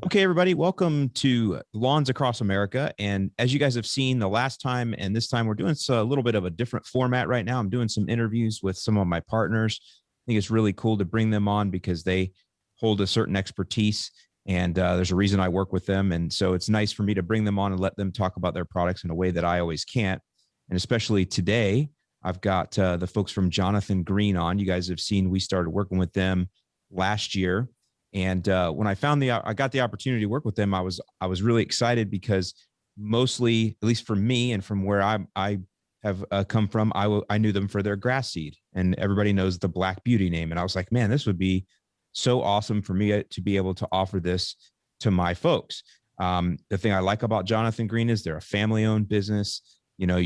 Okay, everybody, welcome to Lawns Across America. And as you guys have seen the last time and this time, we're doing a little bit of a different format right now. I'm doing some interviews with some of my partners. I think it's really cool to bring them on because they hold a certain expertise, and there's a reason I work with them. And so it's nice for me to bring them on and let them talk about their products in a way that I always can't. And especially today, I've got the folks from Jonathan Green on. You guys have seen we started working with them last year. And when I got the opportunity to work with them, I was really excited because mostly, at least for me and from where I have come from, I knew them for their grass seed, and everybody knows the Black Beauty name. And I was like, man, this would be so awesome for me to be able to offer this to my folks. The thing I like about Jonathan Green is they're a family-owned business. You know,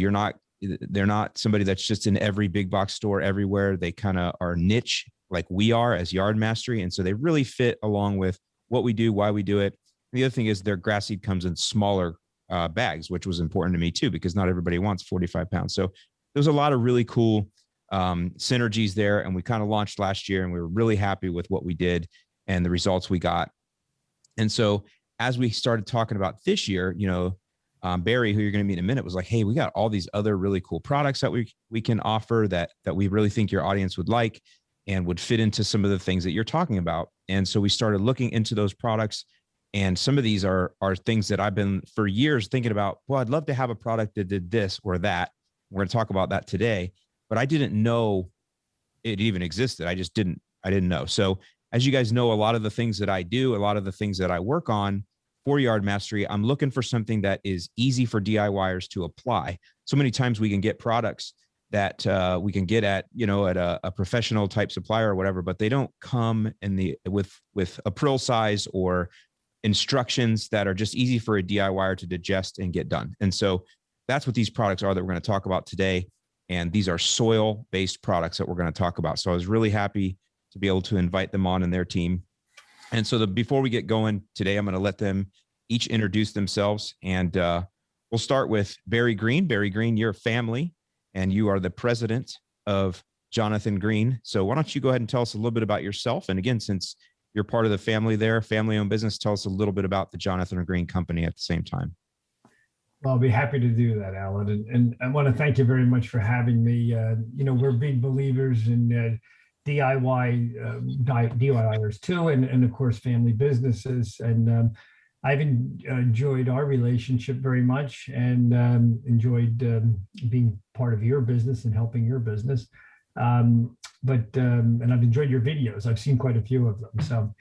they're not somebody that's just in every big box store everywhere. They kind of are niche like we are as Yard Mastery. And so they really fit along with what we do, why we do it. And the other thing is their grass seed comes in smaller bags, which was important to me too, because not everybody wants 45 pounds. So there's a lot of really cool synergies there. And we kind of launched last year, and we were really happy with what we did and the results we got. And so as we started talking about this year, you know, Barry, who you're going to meet in a minute, was like, hey, we got all these other really cool products that we can offer that we really think your audience would like and would fit into some of the things that you're talking about. And so we started looking into those products. And some of these are things that I've been for years thinking about. Well, I'd love to have a product that did this or that. We're going to talk about that today, but I didn't know it even existed. I didn't know. So as you guys know, a lot of the things that I do, a lot of the things that I work on for Yard Mastery, I'm looking for something that is easy for DIYers to apply. So many times we can get products that we can get at a professional type supplier or whatever, but they don't come in with April size or instructions that are just easy for a DIYer to digest and get done. And so that's what these products are that we're going to talk about today. And these are soil-based products that we're going to talk about. So I was really happy to be able to invite them on and their team. And so before we get going today, I'm going to let them each introduce themselves. And we'll start with Barry Green. Barry Green, you're a family, and you are the president of Jonathan Green. So why don't you go ahead and tell us a little bit about yourself? And again, since you're part of the family there, family-owned business, tell us a little bit about the Jonathan Green Company at the same time. Well, I'll be happy to do that, Alan. And I want to thank you very much for having me. We're big believers in DIYers too, and of course, family businesses. And I've enjoyed our relationship very much, and enjoyed being part of your business and helping your business. And I've enjoyed your videos. I've seen quite a few of them. So,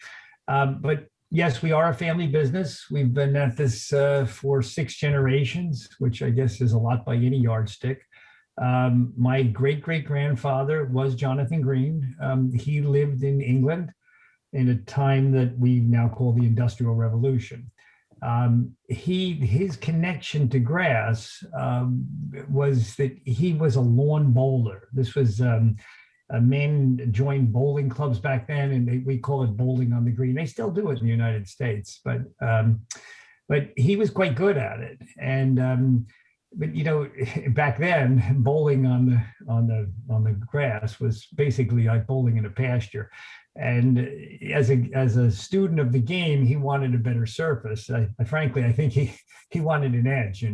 but yes, we are a family business. We've been at this for 6 generations, which I guess is a lot by any yardstick. My great-great-grandfather was Jonathan Green. He lived in England in a time that we now call the Industrial Revolution. His connection to grass was that he was a lawn bowler. This was men joined bowling clubs back then, and we call it bowling on the green. They still do it in the United States, but he was quite good at it. And but back then, bowling on the grass was basically like bowling in a pasture. And as a student of the game, he wanted a better surface. Frankly, I think he wanted an edge,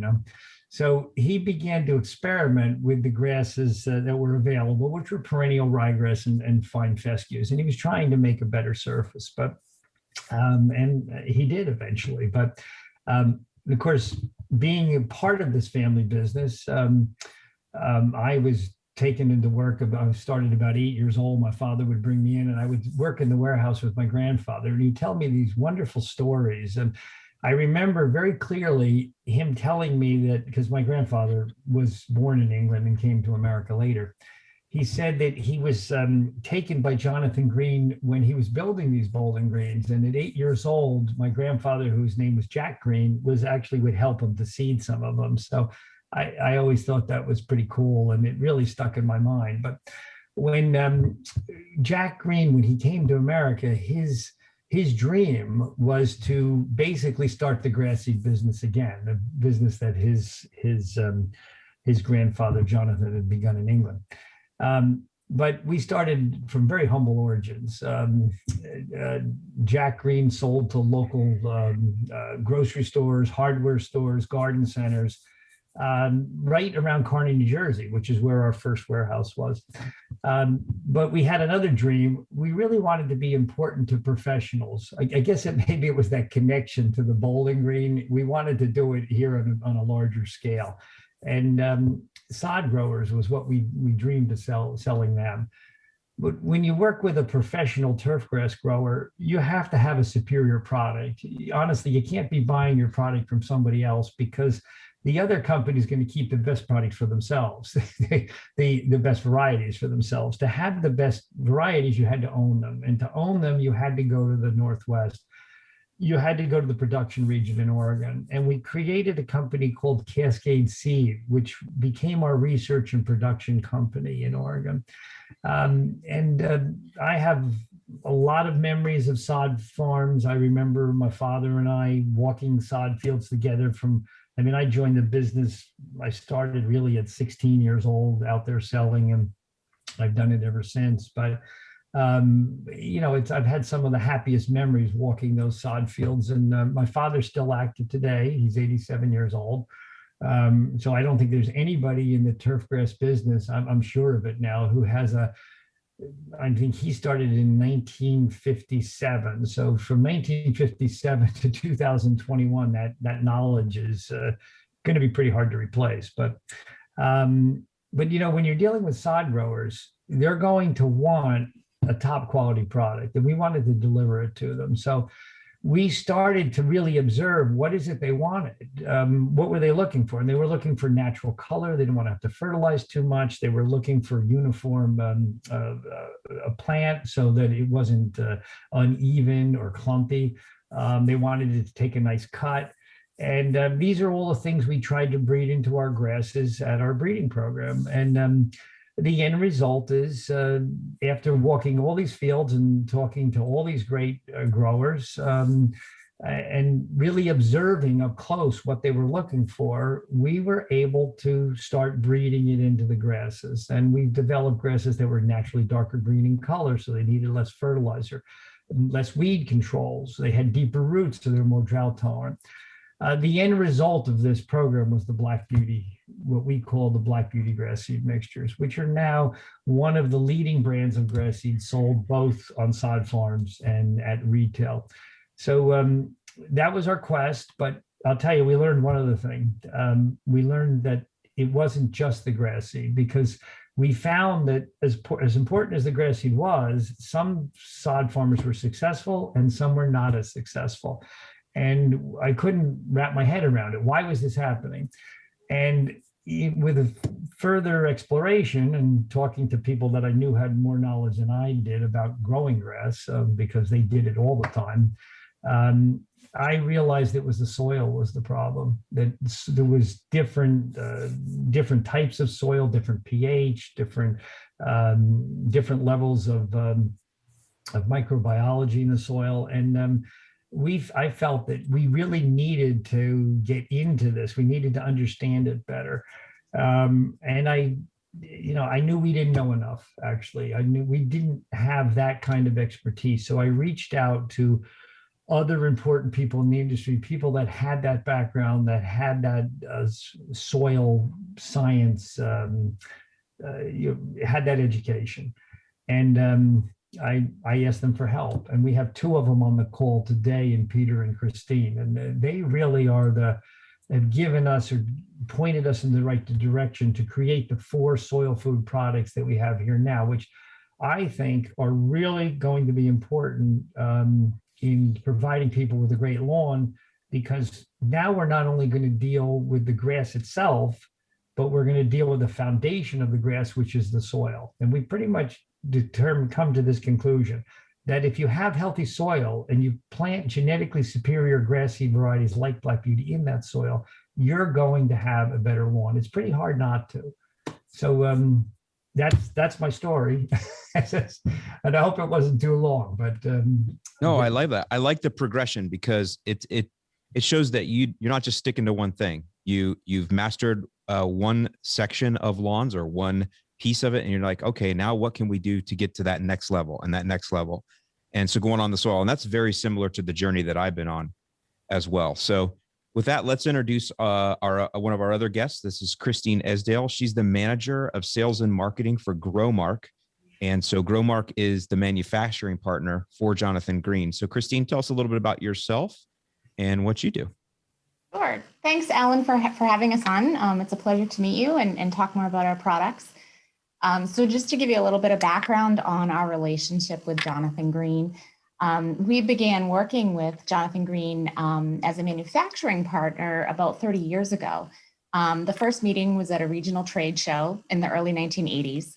So he began to experiment with the grasses that were available, which were perennial ryegrass and fine fescues. And he was trying to make a better surface, and he did eventually. But of course, being a part of this family business, I was taken into work. I started about 8 years old. My father would bring me in, and I would work in the warehouse with my grandfather, and he'd tell me these wonderful stories. And I remember very clearly him telling me that, because my grandfather was born in England and came to America later, he said that he was taken by Jonathan Green when he was building these bowling greens. And at 8 years old, my grandfather, whose name was Jack Green, would help him to seed some of them. So I always thought that was pretty cool, and it really stuck in my mind. But when Jack Green, when he came to America, his dream was to basically start the grass seed business again, the business that his grandfather Jonathan had begun in England. but we started from very humble origins. Jack Green sold to local grocery stores, hardware stores, garden centers, right around Kearney, New Jersey, which is where our first warehouse was. But we had another dream. We really wanted to be important to professionals. I guess maybe it was that connection to the Bowling Green. We wanted to do it here on a larger scale. And sod growers was what we dreamed of selling them. But when you work with a professional turfgrass grower, you have to have a superior product. Honestly, you can't be buying your product from somebody else, because the other company is going to keep the best products for themselves, the best varieties for themselves. To have the best varieties, you had to own them. And to own them, you had to go to the Northwest. You had to go to the production region in Oregon. And we created a company called Cascade Seed, which became our research and production company in Oregon. I have a lot of memories of sod farms. I remember my father and I walking sod fields together I joined the business. I started really at 16 years old out there selling, and I've done it ever since. But I've had some of the happiest memories walking those sod fields. And my father's still active today. He's 87 years old. So I don't think there's anybody in the turfgrass business, I'm sure of it now, who has I think he started in 1957. So from 1957 to 2021, that knowledge is going to be pretty hard to replace. But when you're dealing with sod growers, they're going to want a top quality product, and we wanted to deliver it to them. So we started to really observe what is it they wanted. What were they looking for? And they were looking for natural color. They didn't want to have to fertilize too much. They were looking for uniform a plant so that it wasn't uneven or clumpy. They wanted it to take a nice cut. And these are all the things we tried to breed into our grasses at our breeding program. And the end result is, after walking all these fields and talking to all these great growers, and really observing up close what they were looking for, we were able to start breeding it into the grasses. And we developed grasses that were naturally darker green in color, so they needed less fertilizer, less weed controls. They had deeper roots, so they were more drought tolerant. The end result of this program was the Black Beauty, what we call the Black Beauty grass seed mixtures, which are now one of the leading brands of grass seed sold both on sod farms and at retail. So that was our quest. But I'll tell you, we learned one other thing. We learned that it wasn't just the grass seed, because we found that as important as the grass seed was, some sod farmers were successful and some were not as successful. And I couldn't wrap my head around it. Why was this happening? And with a further exploration and talking to people that I knew had more knowledge than I did about growing grass, because they did it all the time, I realized it was the soil was the problem. That there was different types of soil, different pH, different levels of microbiology in the soil, and I felt that we really needed to get into this. We needed to understand it better. And I knew we didn't know enough, actually. I knew we didn't have that kind of expertise. So I reached out to other important people in the industry, people that had that background, that had that soil science, had that education. And I asked them for help, and we have two of them on the call today, in Peter and Christine, and they really have given us or pointed us in the right direction to create the 4 soil food products that we have here now, which I think are really going to be important in providing people with a great lawn, because now we're not only going to deal with the grass itself, but we're going to deal with the foundation of the grass, which is the soil. And we pretty much come to this conclusion that if you have healthy soil and you plant genetically superior grass seed varieties like Black Beauty in that soil, you're going to have a better lawn. It's pretty hard not to. So that's my story. And I hope it wasn't too long, but no, I like that. I like the progression, because it shows that you're not just sticking to one thing. You've mastered one section of lawns or one piece of it. And you're like, okay, now what can we do to get to that next level and that next level? And so going on the soil, and that's very similar to the journey that I've been on as well. So with that, let's introduce our one of our other guests. This is Christine Esdale. She's the manager of sales and marketing for Growmark. And so Growmark is the manufacturing partner for Jonathan Green. So Christine, tell us a little bit about yourself and what you do. Sure. Thanks, Alan, for having us on. It's a pleasure to meet you and talk more about our products. So just to give you a little bit of background on our relationship with Jonathan Green, we began working with Jonathan Green as a manufacturing partner about 30 years ago. The first meeting was at a regional trade show in the early 1980s.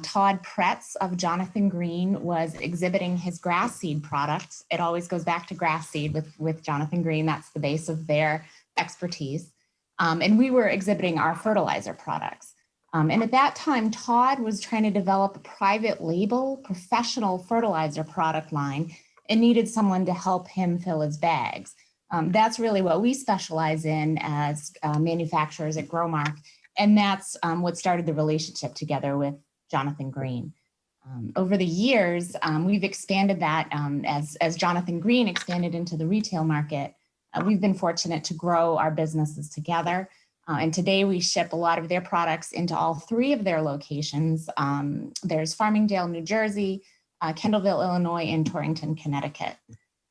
Todd Pretz of Jonathan Green was exhibiting his grass seed product. It always goes back to grass seed with Jonathan Green. That's the base of their expertise. And we were exhibiting our fertilizer products. And at that time, Todd was trying to develop a private label, professional fertilizer product line and needed someone to help him fill his bags. That's really what we specialize in as manufacturers at Growmark. And that's what started the relationship together with Jonathan Green. Over the years, we've expanded that as Jonathan Green expanded into the retail market. We've been fortunate to grow our businesses together. And today we ship a lot of their products into all three of their locations. There's Farmingdale, New Jersey, Kendallville, Illinois, and Torrington, Connecticut.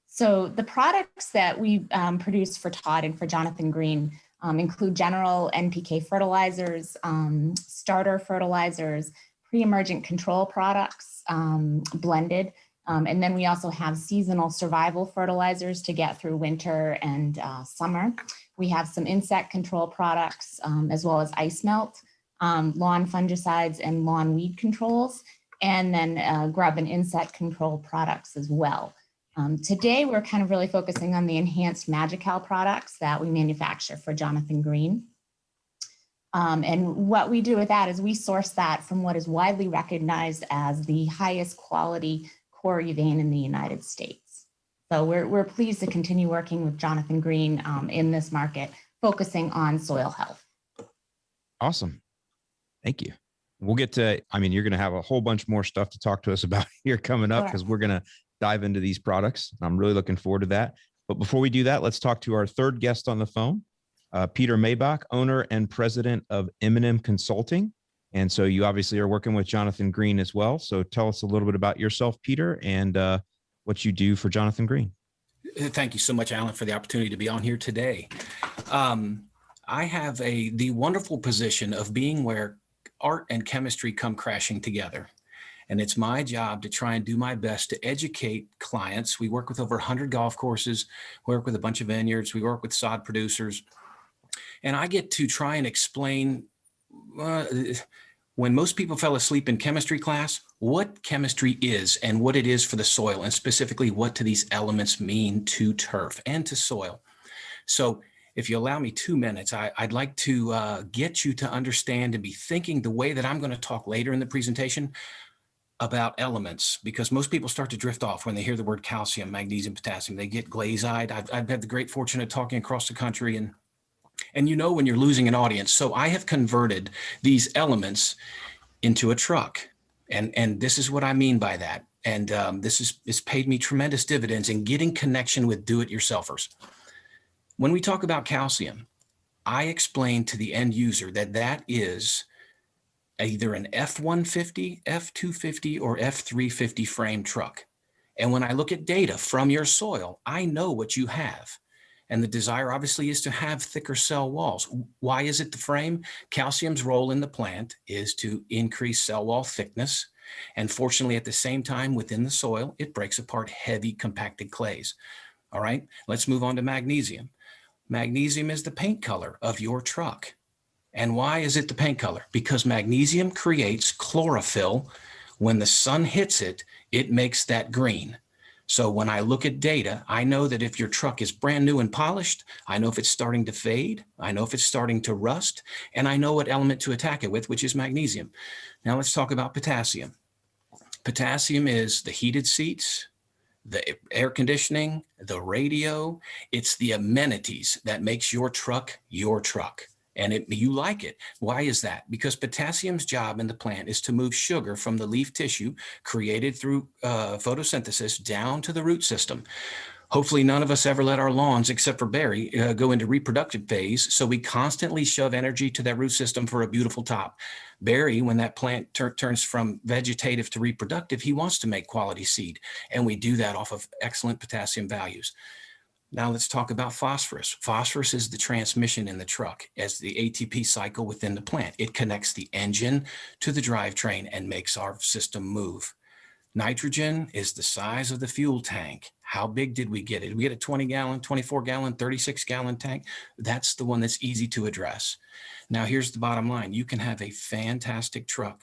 So the products that we produce for Todd and for Jonathan Green include general NPK fertilizers, starter fertilizers, pre-emergent control products, blended. And then we also have seasonal survival fertilizers to get through winter and summer. We have some insect control products, as well as ice melt, lawn fungicides and lawn weed controls, and then grub and insect control products as well. Today, we're kind of really focusing on the enhanced Magical products that we manufacture for Jonathan Green. And what we do with that is we source that from what is widely recognized as the highest quality core vein in the United States. So we're pleased to continue working with Jonathan Green in this market, focusing on soil health. Awesome. Thank you. We'll get to, I mean, you're going to have a whole bunch more stuff to talk to us about here coming up because we're going to dive into these products. I'm really looking forward to that. But before we do that, let's talk to our third guest on the phone. Peter Maybach, owner and president of M&M Consulting. And so you obviously are working with Jonathan Green as well. So tell us a little bit about yourself, Peter, and what you do for Jonathan Green. Thank you so much, Alan, for the opportunity to be on here today. I have the wonderful position of being where art and chemistry come crashing together. And it's my job to try and do my best to educate clients. We work with over 100 golf courses, we work with a bunch of vineyards, we work with sod producers. And I get to try and explain, when most people fell asleep in chemistry class, what chemistry is and what it is for the soil, and specifically what do these elements mean to turf and to soil. So if you allow me 2 minutes, I'd like to get you to understand and be thinking the way that I'm going to talk later in the presentation about elements, because most people start to drift off when they hear the word calcium, magnesium, potassium. They get glaze-eyed. I've had the great fortune of talking across the country, and you know when you're losing an audience. So I have converted these elements into a truck. And this is what I mean by that. And it's paid me tremendous dividends in getting connection with do-it-yourselfers. When we talk about calcium, I explain to the end user that is either an F-150, F-250, or F-350 frame truck. And when I look at data from your soil, I know what you have. And the desire obviously is to have thicker cell walls. Why is it the frame? Calcium's role in the plant is to increase cell wall thickness. And fortunately, at the same time, within the soil, it breaks apart heavy compacted clays. All right, let's move on to magnesium. Magnesium is the paint color of your truck. And why is it the paint color? Because magnesium creates chlorophyll. When the sun hits it, it makes that green. So when I look at data, I know that if your truck is brand new and polished, I know if it's starting to fade, I know if it's starting to rust, and I know what element to attack it with, which is magnesium. Now let's talk about potassium. Potassium is the heated seats, the air conditioning, the radio. It's the amenities that makes your truck your truck. and you like it. Why is that? Because potassium's job in the plant is to move sugar from the leaf tissue created through photosynthesis down to the root system. Hopefully none of us ever let our lawns, except for Barry, go into reproductive phase. So we constantly shove energy to that root system for a beautiful top. Barry, when that plant turns from vegetative to reproductive, he wants to make quality seed. And we do that off of excellent potassium values. Now let's talk about phosphorus. Phosphorus is the transmission in the truck as the ATP cycle within the plant. It connects the engine to the drivetrain and makes our system move. Nitrogen is the size of the fuel tank. How big did we get it? Did we get a 20-gallon, 24-gallon, 36-gallon tank? That's the one that's easy to address. Now, here's the bottom line. You can have a fantastic truck,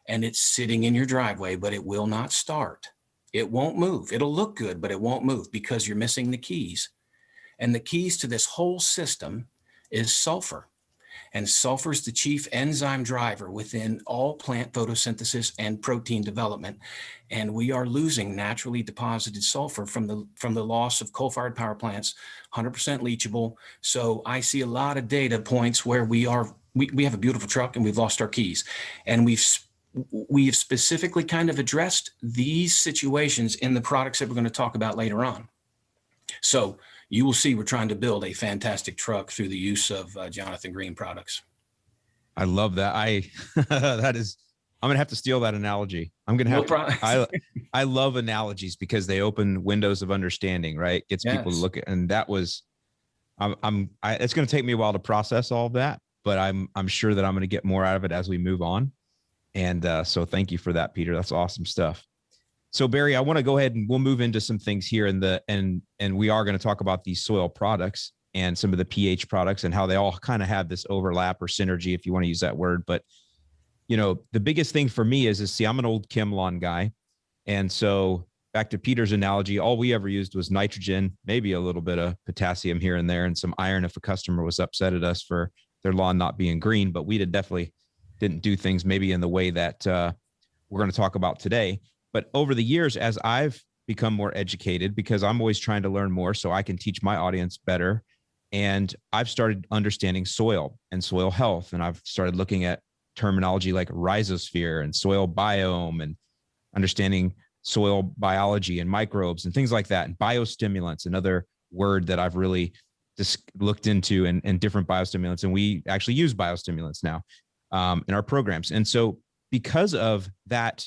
and it's sitting in your driveway, but it will not start. It won't move. It'll look good, but it won't move because you're missing the keys. And the keys to this whole system is sulfur. And sulfur is the chief enzyme driver within all plant photosynthesis and protein development. And we are losing naturally deposited sulfur from the loss of coal-fired power plants, 100% leachable. So I see a lot of data points where we have a beautiful truck and we've lost our keys. And we've specifically kind of addressed these situations in the products that we're going to talk about later on. So you will see we're trying to build a fantastic truck through the use of Jonathan Green products. I love that. I'm going to have to steal that analogy. I'm going to have I love analogies because they open windows of understanding, right? Gets people to look at, and that was, it's going to take me a while to process all of that, but I'm sure that I'm going to get more out of it as we move on. And so thank you for that, Peter. That's awesome stuff. So Barry, I want to go ahead and we'll move into some things here and we are going to talk about these soil products and some of the pH products and how they all kind of have this overlap or synergy, if you want to use that word. But, you know, the biggest thing for me is see, I'm an old chem lawn guy. And so back to Peter's analogy, all we ever used was nitrogen, maybe a little bit of potassium here and there, and some iron if a customer was upset at us for their lawn not being green. But we definitely didn't do things maybe in the way that we're going to talk about today. But over the years, as I've become more educated, because I'm always trying to learn more so I can teach my audience better, and I've started understanding soil and soil health, and I've started looking at terminology like rhizosphere and soil biome and understanding soil biology and microbes and things like that, and biostimulants, another word that I've really just looked into, and different biostimulants. And we actually use biostimulants now in our programs. And so because of that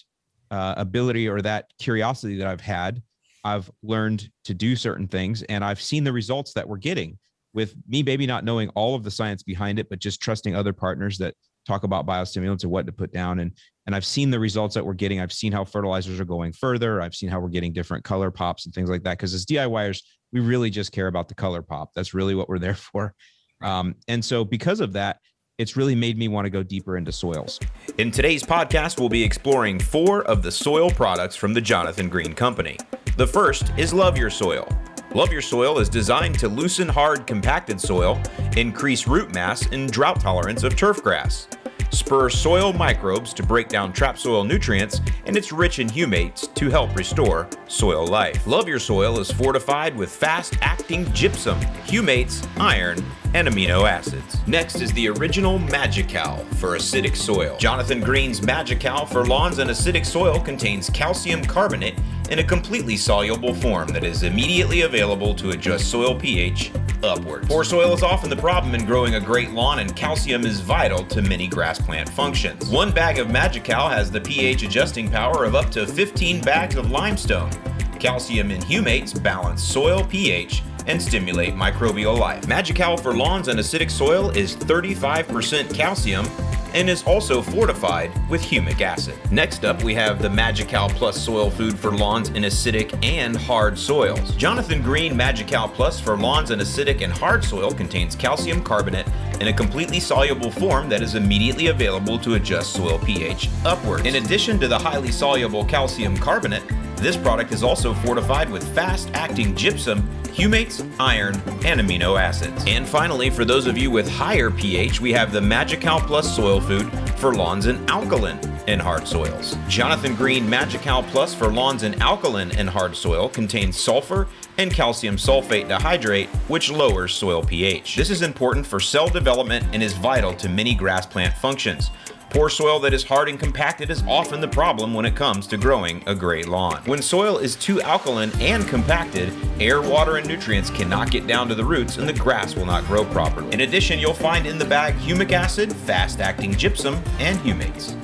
ability or that curiosity that I've had, I've learned to do certain things, and I've seen the results that we're getting with me maybe not knowing all of the science behind it, but just trusting other partners that talk about biostimulants and what to put down. And I've seen the results that we're getting. I've seen how fertilizers are going further. I've seen how we're getting different color pops and things like that. Because as DIYers, we really just care about the color pop. That's really what we're there for. And so because of that, it's really made me want to go deeper into soils. In today's podcast, we'll be exploring 4 of the soil products from the Jonathan Green Company. The first is Love Your Soil. Love Your Soil is designed to loosen hard, compacted soil, increase root mass and drought tolerance of turf grass, spur soil microbes to break down trapped soil nutrients, and it's rich in humates to help restore soil life. Love Your Soil is fortified with fast-acting gypsum, humates, iron, and amino acids. Next is the original Magical for acidic soil. Jonathan Green's Magical for lawns and acidic soil contains calcium carbonate in a completely soluble form that is immediately available to adjust soil pH upwards. Poor soil is often the problem in growing a great lawn, and calcium is vital to many grass plant functions. 1 bag of Magical has the pH adjusting power of up to 15 bags of limestone. Calcium in humates balance soil pH and stimulate microbial life. Magical for lawns and acidic soil is 35% calcium and is also fortified with humic acid. Next up, we have the Magical Plus soil food for lawns in acidic and hard soils. Jonathan Green Magical Plus for lawns in acidic and hard soil contains calcium carbonate in a completely soluble form that is immediately available to adjust soil pH upwards. In addition to the highly soluble calcium carbonate, This product is also fortified with fast-acting gypsum, humates, iron, and amino acids. And finally, for those of you with higher pH, we have the Magical Plus soil food for lawns and alkaline and hard soils. Jonathan Green Magical Plus for lawns and alkaline and hard soil contains sulfur and calcium sulfate dihydrate, which lowers soil pH. This is important for cell development and is vital to many grass plant functions. Poor soil that is hard and compacted is often the problem when it comes to growing a great lawn. When soil is too alkaline and compacted, air, water, and nutrients cannot get down to the roots and the grass will not grow properly. In addition, you'll find in the bag humic acid, fast-acting gypsum, and humates.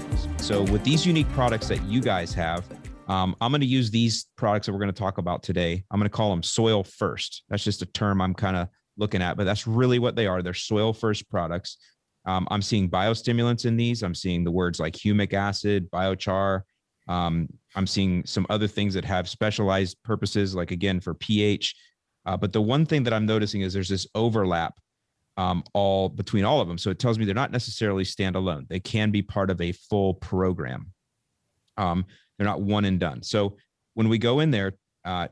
So with these unique products that you guys have, I'm going to use these products that we're going to talk about today. I'm going to call them soil first. That's just a term I'm kind of looking at, but that's really what they are. They're soil first products. I'm seeing biostimulants in these. I'm seeing the words like humic acid, biochar. I'm seeing some other things that have specialized purposes, like again, for pH. But the one thing that I'm noticing is there's this overlap all between all of them. So it tells me they're not necessarily standalone. They can be part of a full program. They're not one and done. So when we go in there,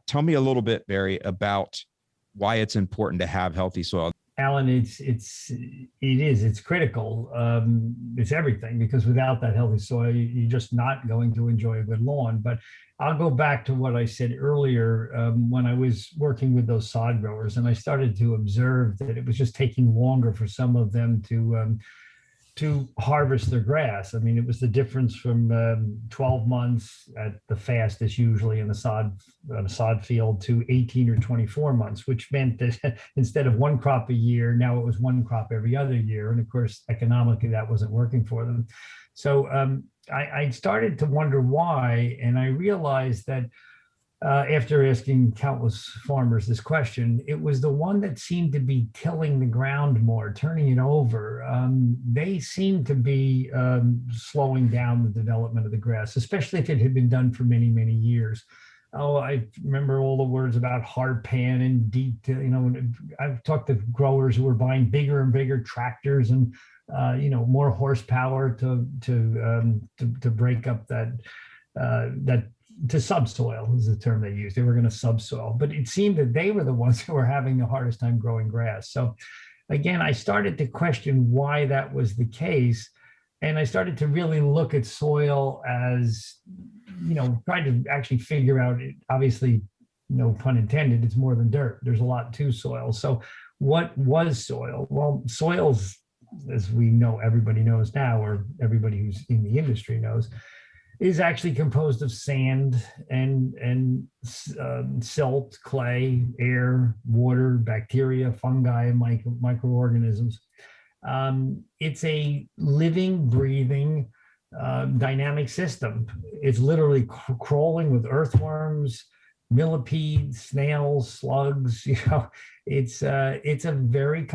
tell me a little bit, Barry, about why it's important to have healthy soil. Alan, it's critical. It's everything, because without that healthy soil, you're just not going to enjoy a good lawn. But I'll go back to what I said earlier when I was working with those sod growers, and I started to observe that it was just taking longer for some of them to harvest their grass. I mean, it was the difference from 12 months at the fastest, usually in the sod field, to 18 or 24 months, which meant that instead of one crop a year, now it was one crop every other year. And of course, economically, that wasn't working for them. So I started to wonder why, and I realized that after asking countless farmers this question, it was the one that seemed to be tilling the ground more, turning it over. They seemed to be slowing down the development of the grass, especially if it had been done for many, many years. Oh, I remember all the words about hard pan and deep. I've talked to growers who were buying bigger and bigger tractors and more horsepower to break up that to subsoil is the term they used. They were going to subsoil, but it seemed that they were the ones who were having the hardest time growing grass. So again, I started to question why that was the case. And I started to really look at soil as, trying to actually figure out it. Obviously, no pun intended, it's more than dirt. There's a lot to soil. So what was soil? Well, soils, as we know, everybody knows now, or everybody who's in the industry knows, is actually composed of sand and silt, clay, air, water, bacteria, fungi, and microorganisms. It's a living, breathing, dynamic system. It's literally crawling with earthworms, millipedes, snails, slugs. It's a very,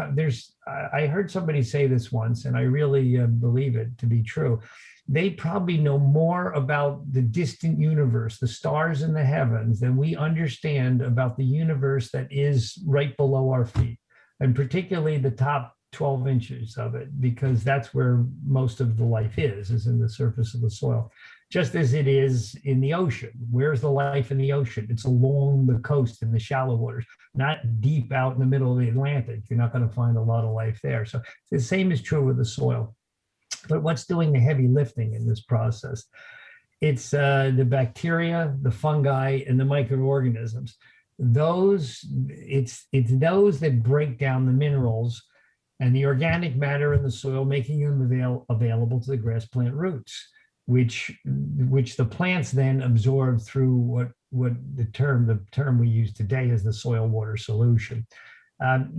I heard somebody say this once, and I really believe it to be true. They probably know more about the distant universe, the stars in the heavens, than we understand about the universe that is right below our feet, and particularly the top 12 inches of it, because that's where most of the life is in the surface of the soil, just as it is in the ocean. Where's the life in the ocean? It's along the coast in the shallow waters, not deep out in the middle of the Atlantic. You're not going to find a lot of life there. So the same is true with the soil. But what's doing the heavy lifting in this process? It's the bacteria, the fungi, and the microorganisms. It's those that break down the minerals and the organic matter in the soil, making them available to the grass plant roots, which the plants then absorb through what the term we use today is the soil water solution.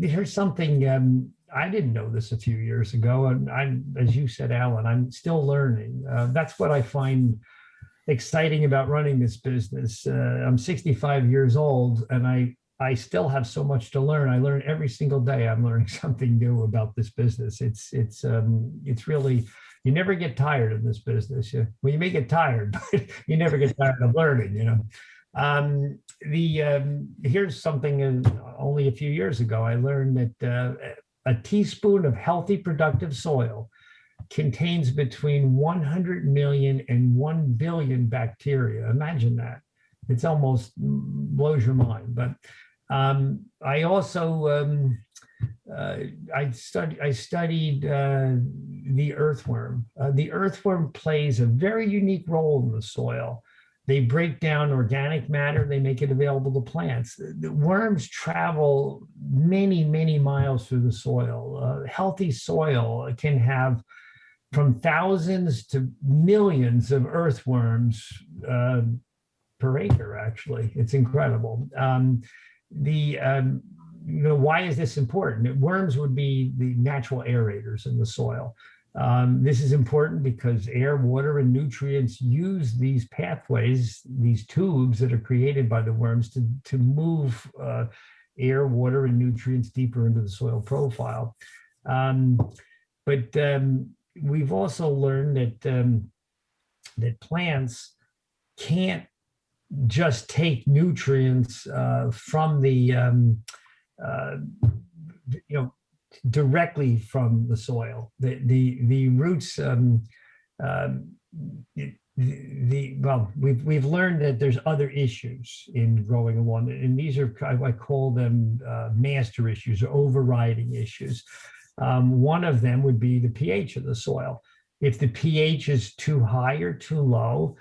Here's something. I didn't know this a few years ago, and as you said, Alan, I'm still learning. That's what I find exciting about running this business. I'm 65 years old, and I still have so much to learn. I learn every single day. I'm learning something new about this business. It's really, you never get tired of this business. You may get tired, but you never get tired of learning. Here's something. Only a few years ago, I learned that a teaspoon of healthy, productive soil contains between 100 million and 1 billion bacteria. Imagine that. It's almost blows your mind. But I also I studied the earthworm. The earthworm plays a very unique role in the soil. They break down organic matter, they make it available to plants. The worms travel many, many miles through the soil. Healthy soil can have from thousands to millions of earthworms per acre, actually. It's incredible. Why is this important? Worms would be the natural aerators in the soil. This is important because air, water, and nutrients use these pathways, these tubes that are created by the worms to move air, water, and nutrients deeper into the soil profile. But we've also learned that plants can't just take nutrients from the directly from the soil. The roots. We've learned that there's other issues in growing a walnut, and these are, I call them master issues or overriding issues. One of them would be the pH of the soil. If the pH is too high or too low,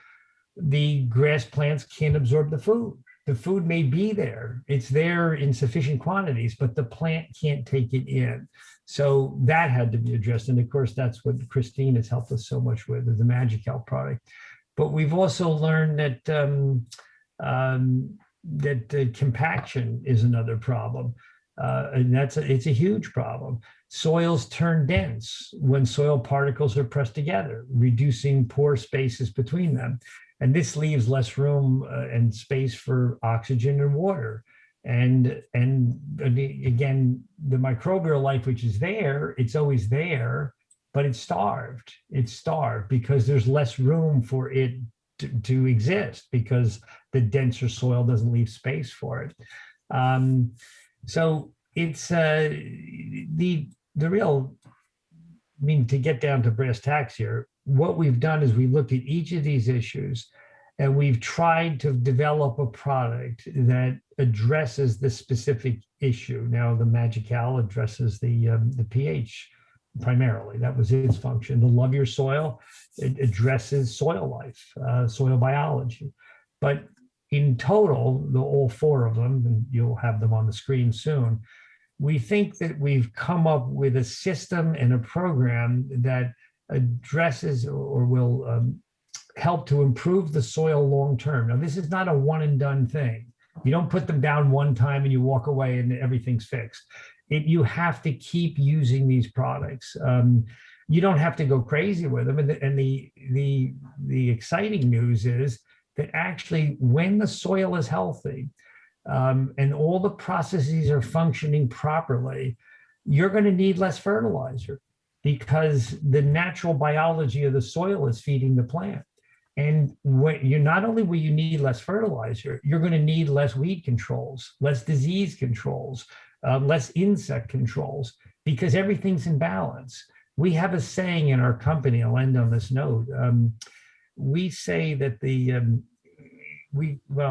the grass plants can't absorb the food. The food may be there, it's there in sufficient quantities, but the plant can't take it in. So that had to be addressed. And of course, that's what Christine has helped us so much with the Magic Health product. But we've also learned that compaction is another problem. And it's a huge problem. Soils turn dense when soil particles are pressed together, reducing pore spaces between them. And this leaves less room and space for oxygen and water. And again, the microbial life, which is there, it's always there, but it's starved. It's starved because there's less room for it to exist because the denser soil doesn't leave space for it. So it's the real, to get down to brass tacks here, what we've done is we looked at each of these issues and we've tried to develop a product that addresses the specific issue. Now, the Magical addresses the pH primarily. That was its function. The Love Your Soil, it addresses soil life, soil biology. But in total, all four of them, and you'll have them on the screen soon, we think that we've come up with a system and a program that addresses or will help to improve the soil long term. Now, this is not a one and done thing. You don't put them down one time and you walk away and everything's fixed. You have to keep using these products. You don't have to go crazy with them. And the exciting news is that actually when the soil is healthy and all the processes are functioning properly, you're going to need less fertilizer because the natural biology of the soil is feeding the plant. And not only will you need less fertilizer, you're going to need less weed controls, less disease controls, less insect controls, because everything's in balance. We have a saying in our company, I'll end on this note. We say that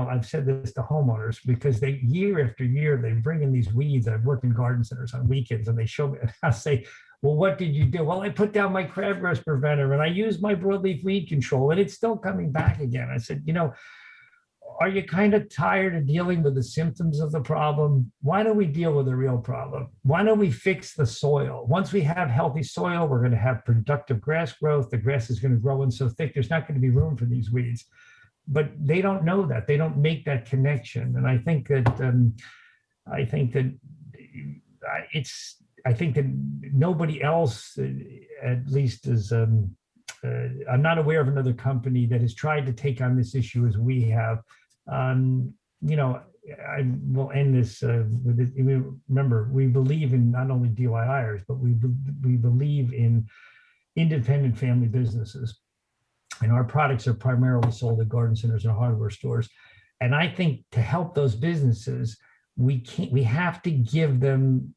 I've said this to homeowners because they, year after year, they bring in these weeds. I've worked in garden centers on weekends and they show me, and I say, well, what did you do? Well, I put down my crabgrass preventer and I used my broadleaf weed control and it's still coming back again. I said, are you kind of tired of dealing with the symptoms of the problem? Why don't we deal with the real problem? Why don't we fix the soil? Once we have healthy soil, we're going to have productive grass growth. The grass is going to grow in so thick, there's not going to be room for these weeds. But they don't know that. They don't make that connection. And I think that nobody else, at least is, I'm not aware of another company that has tried to take on this issue as we have. I will end this with this. Remember, we believe in not only DIYers, but we believe in independent family businesses. And our products are primarily sold at garden centers and hardware stores. And I think to help those businesses, we have to give them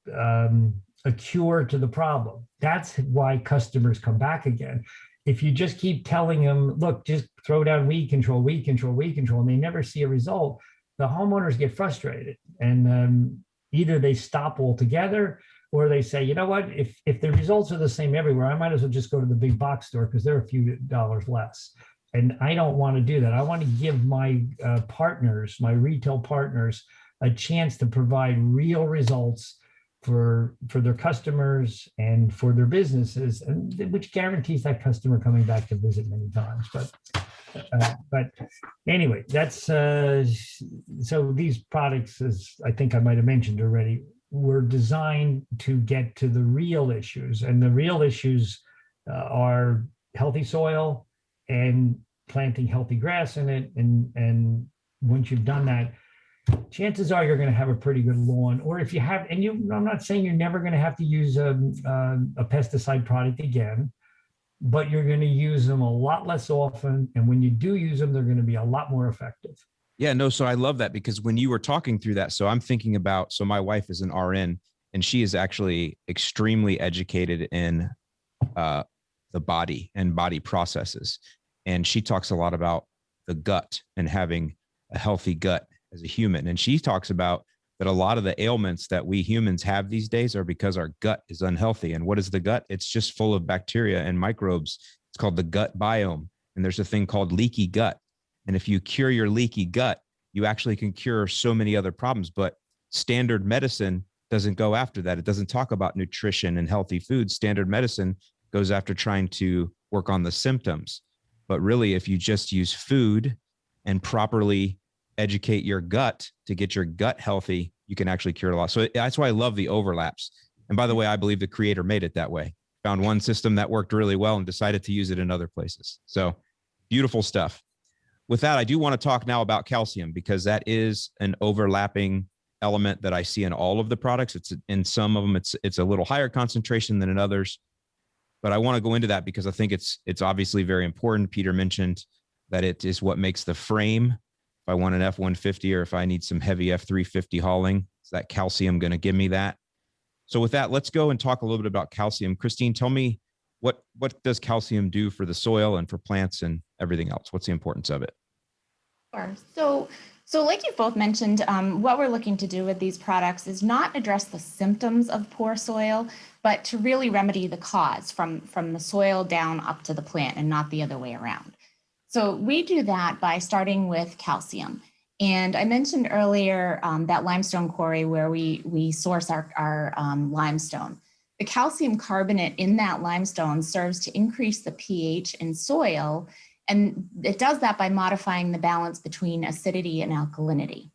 a cure to the problem. That's why customers come back again. if you just keep telling them, look, just throw down weed control, weed control, weed control, and they never see a result, the homeowners get frustrated. And either they stop altogether, or they say, you know what, if the results are the same everywhere, I might as well just go to the big box store because they're a few dollars less. And I don't want to do that. I want to give my partners, my retail partners, a chance to provide real results for their customers and for their businesses, and which guarantees that customer coming back to visit many times. But anyway, that's so these products, as I think I might have mentioned already, were designed to get to the real issues, and the real issues are healthy soil and planting healthy grass in it. And once you've done that, chances are you're going to have a pretty good lawn. Or if you have, and I'm not saying you're never going to have to use a pesticide product again, but you're going to use them a lot less often. And when you do use them, they're going to be a lot more effective. Yeah, no, so I love that, because when you were talking through that, so I'm thinking about, so my wife is an RN, and she is actually extremely educated in the body and body processes. And she talks a lot about the gut and having a healthy gut as a human. And she talks about that a lot of the ailments that we humans have these days are because our gut is unhealthy. And what is the gut? It's just full of bacteria and microbes. It's called the gut biome. And there's a thing called leaky gut. And if you cure your leaky gut, you actually can cure so many other problems. But standard medicine doesn't go after that. It doesn't talk about nutrition and healthy foods. Standard medicine goes after trying to work on the symptoms. But really, if you just use food and properly educate your gut to get your gut healthy, you can actually cure a lot. So that's why I love the overlaps. And by the way, I believe the creator made it that way. Found one system that worked really well and decided to use it in other places. So beautiful stuff. With that, I do want to talk now about calcium, because that is an overlapping element that I see in all of the products. It's in some of them, it's a little higher concentration than in others. But I want to go into that because I think it's obviously very important. Peter mentioned that it is what makes the frame. If I want an F-150 or if I need some heavy F-350 hauling, is that calcium going to give me that? So with that, let's go and talk a little bit about calcium. Christine, tell me, what does calcium do for the soil and for plants and everything else? What's the importance of it? Sure. So like you both mentioned, what we're looking to do with these products is not address the symptoms of poor soil, but to really remedy the cause from the soil down up to the plant and not the other way around. So we do that by starting with calcium. And I mentioned earlier that limestone quarry where we source our limestone. The calcium carbonate in that limestone serves to increase the pH in soil, and it does that by modifying the balance between acidity and alkalinity.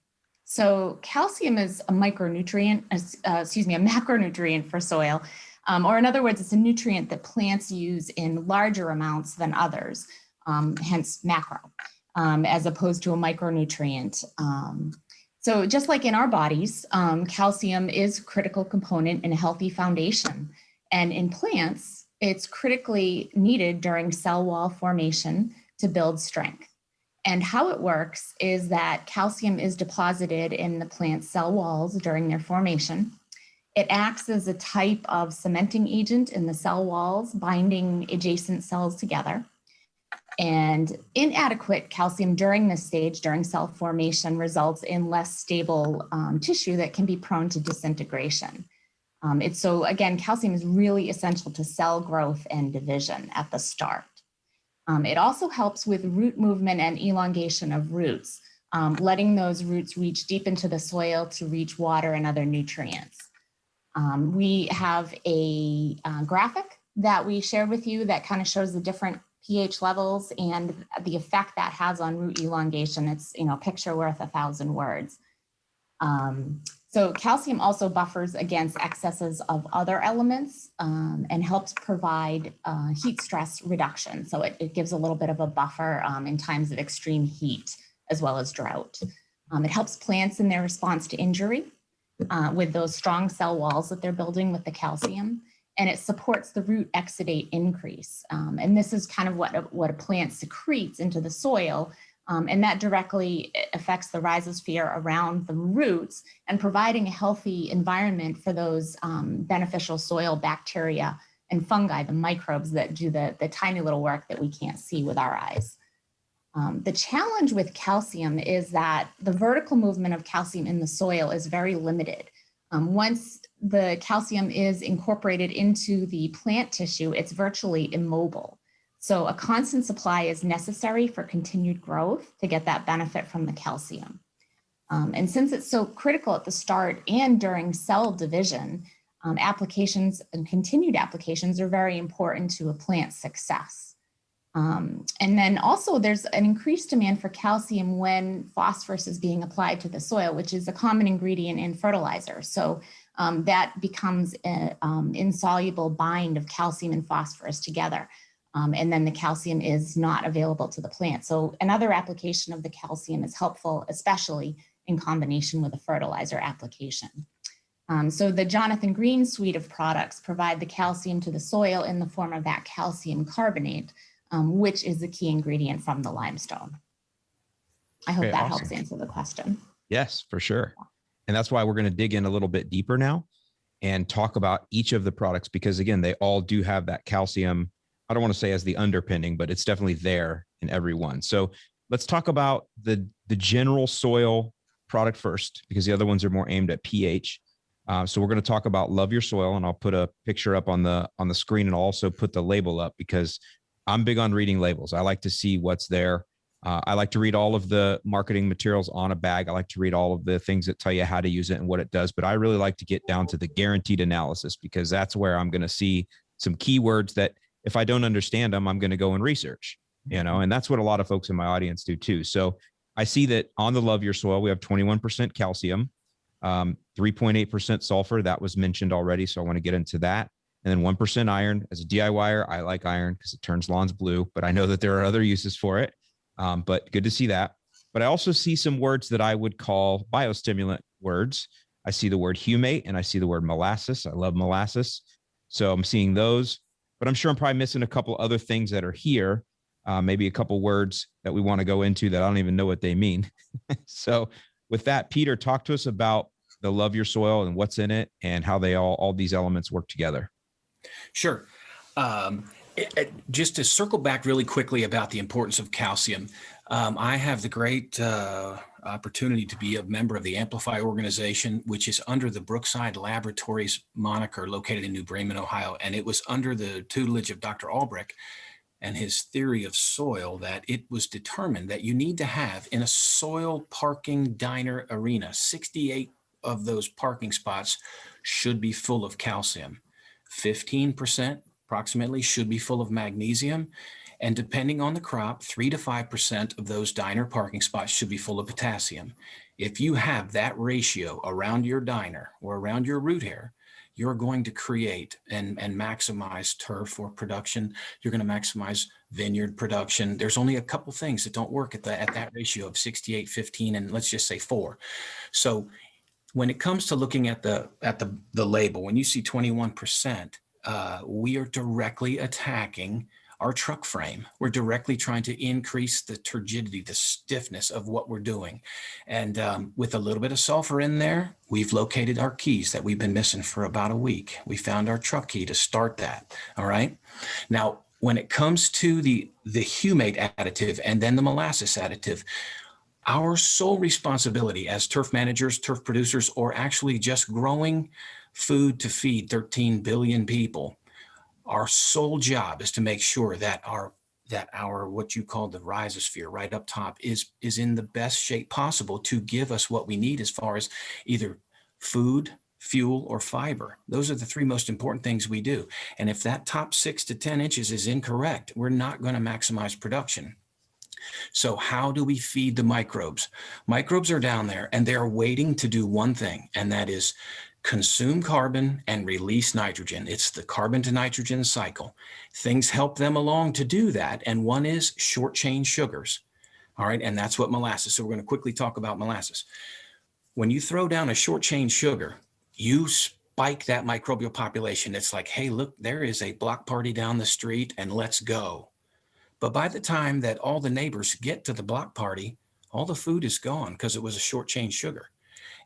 So calcium is a macronutrient for soil, or in other words, it's a nutrient that plants use in larger amounts than others, hence macro, as opposed to a micronutrient. So just like in our bodies, calcium is a critical component in a healthy foundation. And in plants, it's critically needed during cell wall formation to build strength. And how it works is that calcium is deposited in the plant cell walls during their formation. It acts as a type of cementing agent in the cell walls, binding adjacent cells together. And inadequate calcium during this stage, during cell formation, results in less stable tissue that can be prone to disintegration. So again, calcium is really essential to cell growth and division at the start. It also helps with root movement and elongation of roots, letting those roots reach deep into the soil to reach water and other nutrients. We have a graphic that we shared with you that kind of shows the different pH levels and the effect that has on root elongation. It's, a picture worth 1,000 words. So calcium also buffers against excesses of other elements and helps provide heat stress reduction. So it gives a little bit of a buffer in times of extreme heat as well as drought. It helps plants in their response to injury with those strong cell walls that they're building with the calcium. And it supports the root exudate increase. And this is kind of what a plant secretes into the soil. And that directly affects the rhizosphere around the roots and providing a healthy environment for those beneficial soil bacteria and fungi, the microbes that do the tiny little work that we can't see with our eyes. The challenge with calcium is that the vertical movement of calcium in the soil is very limited. Once the calcium is incorporated into the plant tissue, it's virtually immobile. So a constant supply is necessary for continued growth to get that benefit from the calcium. And since it's so critical at the start and during cell division, applications and continued applications are very important to a plant's success. And then also there's an increased demand for calcium when phosphorus is being applied to the soil, which is a common ingredient in fertilizer. So that becomes an insoluble bind of calcium and phosphorus together. And then the calcium is not available to the plant. So another application of the calcium is helpful, especially in combination with a fertilizer application. So the Jonathan Green suite of products provide the calcium to the soil in the form of that calcium carbonate, which is the key ingredient from the limestone. I hope that helps answer the question. Yes, for sure. And that's why we're going to dig in a little bit deeper now and talk about each of the products, because again, they all do have that calcium. I don't want to say as the underpinning, but it's definitely there in every one. So let's talk about the general soil product first, because the other ones are more aimed at pH. So we're going to talk about Love Your Soil, and I'll put a picture up on the screen, and I'll also put the label up because I'm big on reading labels. I like to see what's there. I like to read all of the marketing materials on a bag. I like to read all of the things that tell you how to use it and what it does, but I really like to get down to the guaranteed analysis, because that's where I'm going to see some keywords that if I don't understand them, I'm going to go and research, and that's what a lot of folks in my audience do too. So I see that on the Love Your Soil, we have 21% calcium, 3.8% sulfur. That was mentioned already. So I want to get into that. And then 1% iron. As a DIYer, I like iron because it turns lawns blue, but I know that there are other uses for it. But good to see that. But I also see some words that I would call biostimulant words. I see the word humate and I see the word molasses. I love molasses. So I'm seeing those, but I'm sure I'm probably missing a couple other things that are here. Maybe a couple words that we want to go into that I don't even know what they mean. So with that, Peter, talk to us about the Love Your Soil and what's in it and how they all these elements work together. Sure. Just to circle back really quickly about the importance of calcium, I have the great opportunity to be a member of the Amplify organization, which is under the Brookside Laboratories moniker, located in New Bremen, Ohio. And it was under the tutelage of Dr. Albrecht and his theory of soil that it was determined that you need to have in a soil parking diner arena, 68 of those parking spots should be full of calcium. 15% approximately should be full of magnesium, and depending on the crop, 3 to 5% of those diner parking spots should be full of potassium. If you have that ratio around your diner or around your root hair, you're going to create and maximize turf for production. You're going to maximize vineyard production. There's only a couple things that don't work at that ratio of 68, 15, and let's just say 4. So when it comes to looking at the label, when you see 21%, we are directly attacking our truck frame. We're directly trying to increase the turgidity, the stiffness of what we're doing. And with a little bit of sulfur in there, we've located our keys that we've been missing for about a week. We found our truck key to start that. All right. Now, when it comes to the humate additive and then the molasses additive, our sole responsibility as turf managers, turf producers, or actually just growing food to feed 13 billion people, our sole job is to make sure that our what you call the rhizosphere right up top is in the best shape possible to give us what we need as far as either food, fuel, or fiber. Those are the 3 most important things we do. And if that top 6 to 10 inches is incorrect, we're not going to maximize production. So how do we feed the microbes? Microbes are down there and they're waiting to do one thing, and that is consume carbon and release nitrogen. It's the carbon to nitrogen cycle. Things help them along to do that. And one is short chain sugars. All right. And that's what molasses. So we're going to quickly talk about molasses. When you throw down a short chain sugar, you spike that microbial population. It's like, hey, look, there is a block party down the street and let's go. But by the time that all the neighbors get to the block party, all the food is gone because it was a short chain sugar.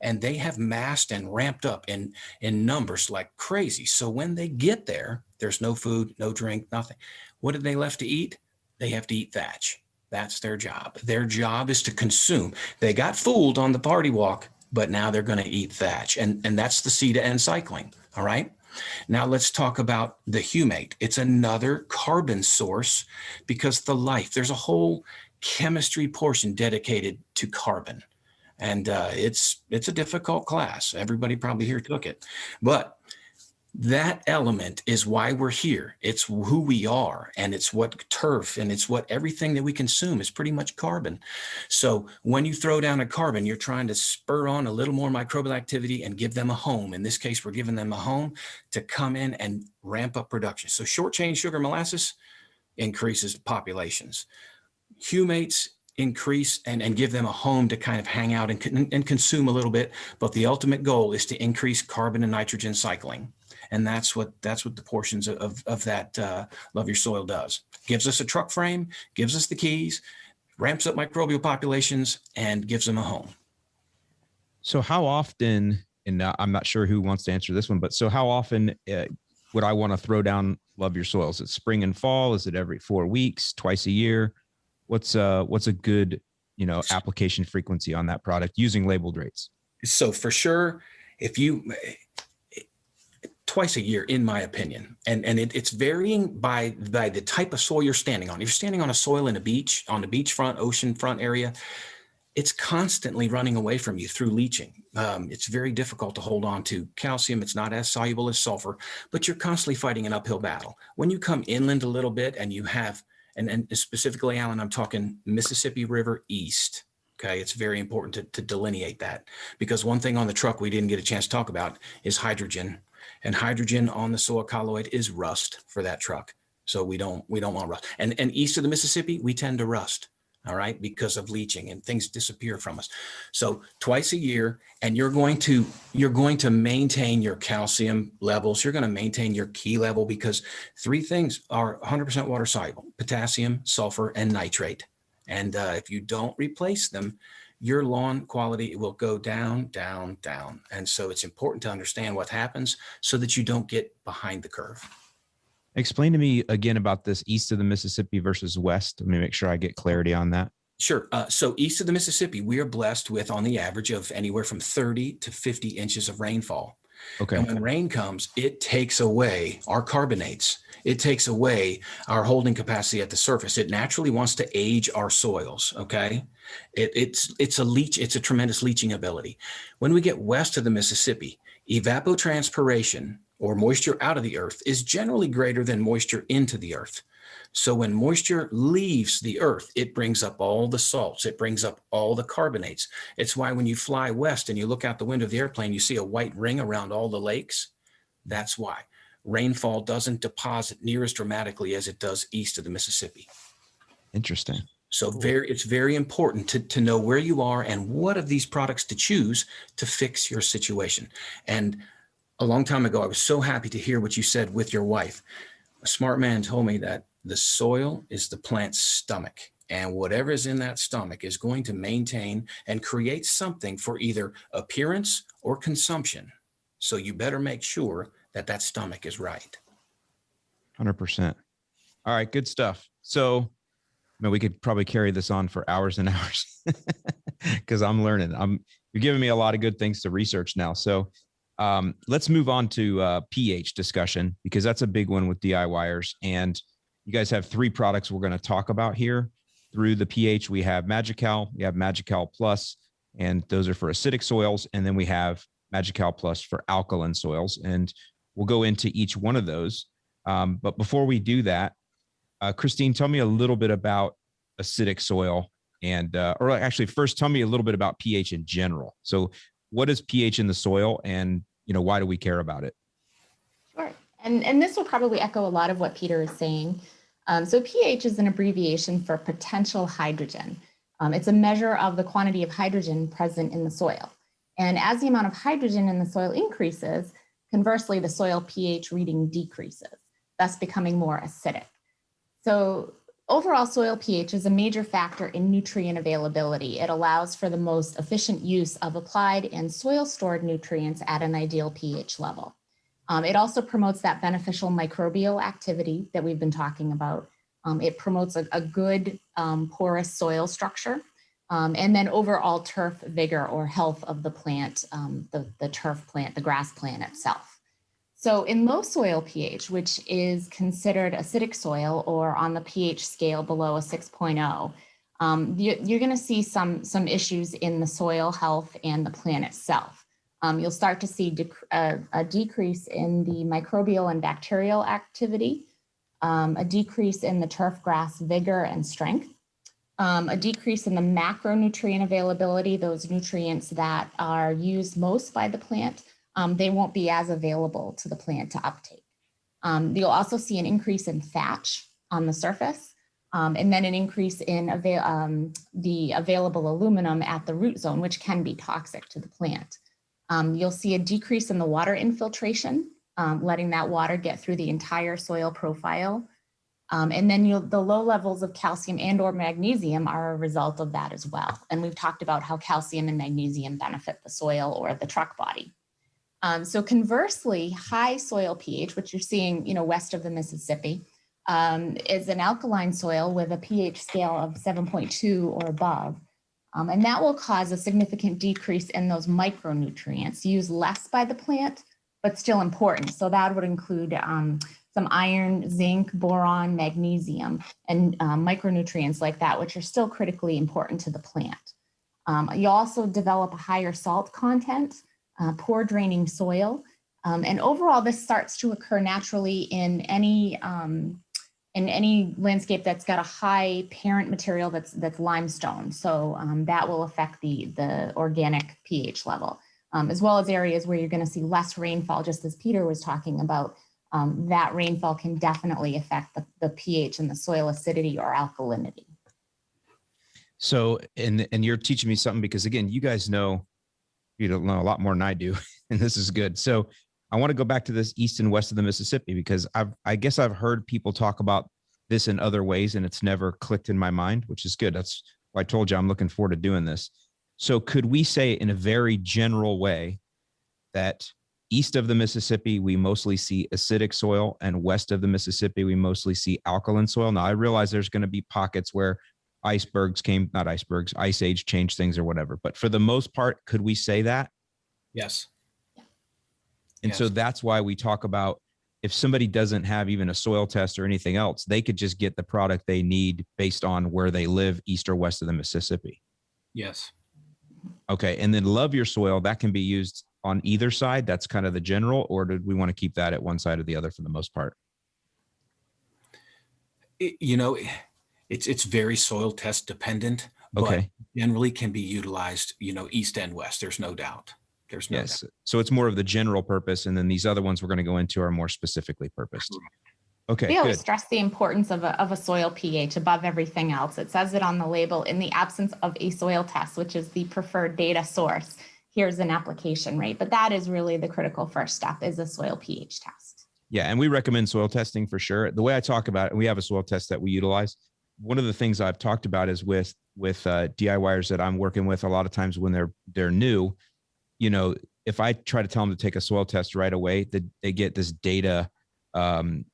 and they have massed and ramped up in numbers like crazy. So when they get there, there's no food, no drink, nothing. What are they left to eat? They have to eat thatch. That's their job. Their job is to consume. They got fooled on the party walk, but now they're going to eat thatch. And that's the C to N cycling. All right. Now let's talk about the humate. It's another carbon source because there's a whole chemistry portion dedicated to carbon. And it's a difficult class. Everybody probably here took it. But that element is why we're here. It's who we are, and it's what turf, and it's what everything that we consume is pretty much carbon. So when you throw down a carbon, you're trying to spur on a little more microbial activity and give them a home. In this case, we're giving them a home to come in and ramp up production. So short chain sugar molasses increases populations. Humates increase and give them a home to kind of hang out and consume a little bit. But the ultimate goal is to increase carbon and nitrogen cycling. And that's what the portions of that Love Your Soil does. Gives us a truck frame, gives us the keys, ramps up microbial populations, and gives them a home. So how often, and I'm not sure who wants to answer this one, but so how often would I want to throw down Love Your Soil? Is it spring and fall? Is it every 4 weeks, twice a year? What's a good, application frequency on that product using labeled rates? So for sure, if you twice a year, in my opinion, and it's varying by the type of soil you're standing on. If you're standing on a soil on the beachfront, oceanfront area, it's constantly running away from you through leaching. It's very difficult to hold on to calcium. It's not as soluble as sulfur, but you're constantly fighting an uphill battle. When you come inland a little bit and you have, and specifically, Alan, I'm talking Mississippi River east. Okay, it's very important to delineate that, because one thing on the truck we didn't get a chance to talk about is hydrogen. And hydrogen on the soil colloid is rust for that truck. So we don't want rust. And east of the Mississippi, we tend to rust, all right, because of leaching and things disappear from us. So twice a year, and you're going to maintain your calcium levels. You're going to maintain your key level, because 3 things are 100% water soluble: potassium, sulfur, and nitrate. And if you don't replace them, your lawn quality will go down, down, down. And so it's important to understand what happens so that you don't get behind the curve. Explain to me again about this east of the Mississippi versus west. Let me make sure I get clarity on that. Sure. So east of the Mississippi, we are blessed with, on the average, of anywhere from 30 to 50 inches of rainfall. Okay. And when rain comes, it takes away our carbonates. It takes away our holding capacity at the surface. It naturally wants to age our soils. Okay. It's a leach. It's a tremendous leaching ability. When we get west of the Mississippi, evapotranspiration, or moisture out of the earth, is generally greater than moisture into the earth. So when moisture leaves the earth, it brings up all the salts. It brings up all the carbonates. It's why when you fly west and you look out the window of the airplane, you see a white ring around all the lakes. That's why rainfall doesn't deposit near as dramatically as it does east of the Mississippi. Interesting. So it's very important to know where you are and what of these products to choose to fix your situation. And a long time ago, I was so happy to hear what you said with your wife. A smart man told me that the soil is the plant's stomach, and whatever is in that stomach is going to maintain and create something for either appearance or consumption. So you better make sure that stomach is right. 100%. All right, good stuff. So, we could probably carry this on for hours and hours because I'm learning. You're giving me a lot of good things to research now. So let's move on to pH discussion, because that's a big one with DIYers. And you guys have 3 products we're going to talk about here through the pH. We have Magical, we have Magical Plus, and those are for acidic soils. And then we have Magical Plus for alkaline soils. And we'll go into each one of those. But before we do that, Christine, tell me a little bit about acidic soil, and or actually first tell me a little bit about pH in general. So what is pH in the soil, and why do we care about it? Sure. And this will probably echo a lot of what Peter is saying. So pH is an abbreviation for potential hydrogen. It's a measure of the quantity of hydrogen present in the soil. And as the amount of hydrogen in the soil increases, conversely, the soil pH reading decreases, thus becoming more acidic. So Overall soil pH is a major factor in nutrient availability. It allows for the most efficient use of applied and soil stored nutrients at an ideal pH level. It also promotes that beneficial microbial activity that we've been talking about. It promotes a good porous soil structure, and then overall turf vigor or health of the plant, the turf plant, the grass plant itself. So in low soil pH, which is considered acidic soil or on the pH scale below a 6.0, you're going to see some issues in the soil health and the plant itself. You'll start to see a decrease in the microbial and bacterial activity, a decrease in the turf grass vigor and strength, a decrease in the macronutrient availability, those nutrients that are used most by the plant. They won't be as available to the plant to uptake. You'll also see an increase in thatch on the surface, and then an increase in the available aluminum at the root zone, which can be toxic to the plant. You'll see a decrease in the water infiltration, letting that water get through the entire soil profile. And then the low levels of calcium and or magnesium are a result of that as well. And we've talked about how calcium and magnesium benefit the soil or the truck body. So conversely, high soil pH, which you're seeing, west of the Mississippi, is an alkaline soil with a pH scale of 7.2 or above. And that will cause a significant decrease in those micronutrients used less by the plant, but still important. So that would include some iron, zinc, boron, magnesium, and micronutrients like that, which are still critically important to the plant. You also develop a higher salt content, poor draining soil. And overall, this starts to occur naturally in any landscape that's got a high parent material that's limestone. So that will affect the organic pH level, as well as areas where you're going to see less rainfall, just as Peter was talking about. That rainfall can definitely affect the pH and the soil acidity or alkalinity. So, and you're teaching me something because, again, you guys know, you don't know a lot more than I do, and this is good. So I want to go back to this east and west of the Mississippi, because I guess I've heard people talk about this in other ways, and it's never clicked in my mind, which is good. That's why I told you I'm looking forward to doing this. So could we say in a very general way that east of the Mississippi, we mostly see acidic soil, and west of the Mississippi, we mostly see alkaline soil? Now, I realize there's going to be pockets where ice age changed things or whatever. But for the most part, could we say that? Yes. And Yes. so that's why we talk about, if somebody doesn't have even a soil test or anything else, they could just get the product they need based on where they live, east or west of the Mississippi. Yes. Okay. And then Love Your Soil, that can be used on either side. That's kind of the general, or did we want to keep that at one side or the other for the most part? It's very soil test dependent, but Okay. generally can be utilized, east and west. There's no doubt. There's no Yes. doubt. So it's more of the general purpose. And then these other ones we're going to go into are more specifically purposed. Okay. We always Good. stress the importance of a soil pH above everything else. It says it on the label: in the absence of a soil test, which is the preferred data source, here's an application, right? But that is really the critical first step, is a soil pH test. Yeah. And we recommend soil testing for sure. The way I talk about it, we have a soil test that we utilize. One of the things I've talked about is with DIYers that I'm working with, a lot of times when they're new, if I try to tell them to take a soil test right away, they get this data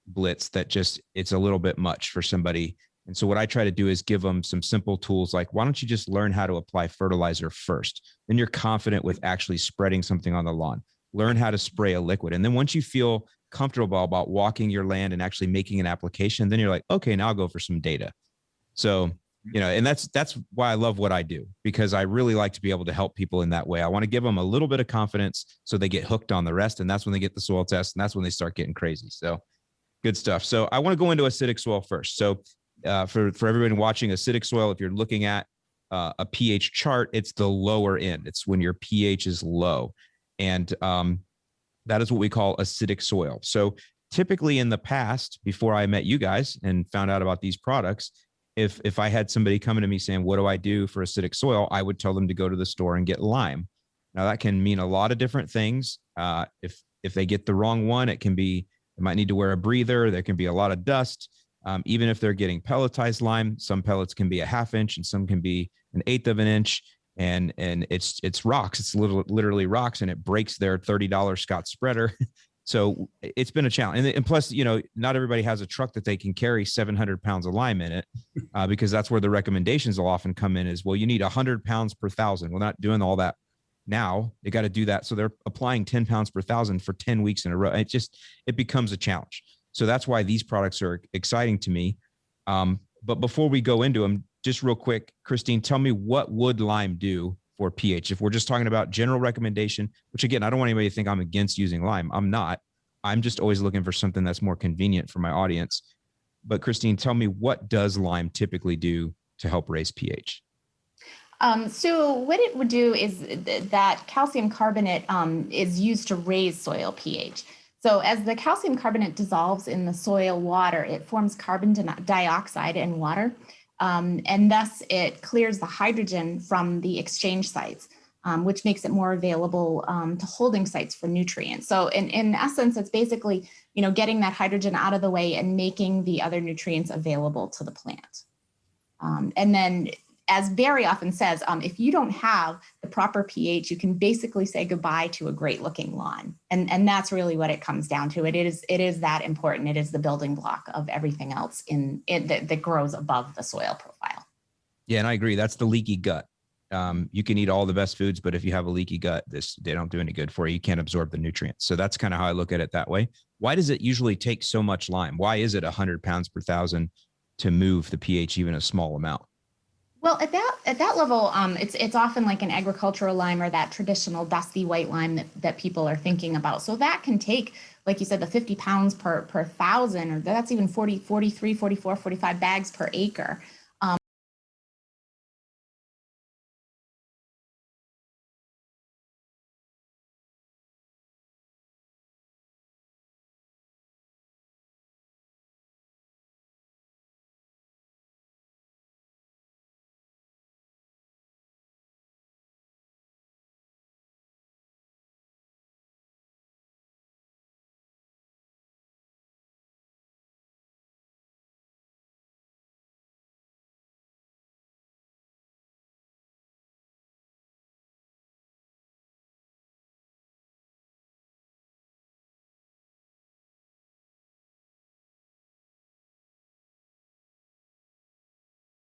blitz that it's a little bit much for somebody. And so what I try to do is give them some simple tools, like, why don't you just learn how to apply fertilizer first? Then you're confident with actually spreading something on the lawn. Learn how to spray a liquid. And then once you feel comfortable about walking your land and actually making an application, then you're like, okay, now I'll go for some data. So, and that's why I love what I do, because I really like to be able to help people in that way. I want to give them a little bit of confidence so they get hooked on the rest. And that's when they get the soil test, and that's when they start getting crazy. So good stuff. So I want to go into acidic soil first. So for everybody watching, acidic soil, if you're looking at a pH chart, it's the lower end. It's when your pH is low. And that is what we call acidic soil. So typically in the past, before I met you guys and found out about these products, if I had somebody coming to me saying, what do I do for acidic soil? I would tell them to go to the store and get lime. Now that can mean a lot of different things. If they get the wrong one, it might need to wear a breather. There can be a lot of dust. Even if they're getting pelletized lime, some pellets can be a 1/2 inch and some can be 1/8 of an inch. And it's rocks. It's literally rocks, and it breaks their $30 Scott spreader. So it's been a challenge. And plus, not everybody has a truck that they can carry 700 pounds of lime in it, because that's where the recommendations will often come in is, well, you need 100 pounds per thousand. We're not doing all that now. They got to do that. So they're applying 10 pounds per thousand for 10 weeks in a row. It becomes a challenge. So that's why these products are exciting to me. But before we go into them, just real quick, Christine, tell me, what would lime do for pH? If we're just talking about general recommendation, which again, I don't want anybody to think I'm against using lime. I'm not. I'm just always looking for something that's more convenient for my audience. But Christine, tell me, what does lime typically do to help raise pH? So what it would do is that calcium carbonate is used to raise soil pH. So as the calcium carbonate dissolves in the soil water, it forms carbon dioxide in water. And thus it clears the hydrogen from the exchange sites, which makes it more available to holding sites for nutrients. So in essence, it's basically, getting that hydrogen out of the way and making the other nutrients available to the plant. And then, as Barry often says, if you don't have the proper pH, you can basically say goodbye to a great looking lawn. And that's really what it comes down to. It is that important. It is the building block of everything else that grows above the soil profile. Yeah, and I agree. That's the leaky gut. You can eat all the best foods, but if you have a leaky gut, they don't do any good for you. You can't absorb the nutrients. So that's kind of how I look at it that way. Why does it usually take so much lime? Why is it 100 pounds per thousand to move the pH even a small amount? Well, at that level, it's often like an agricultural lime or that traditional dusty white lime that people are thinking about. So that can take, like you said, the 50 pounds per thousand, or that's even 43, 44, 45 bags per acre.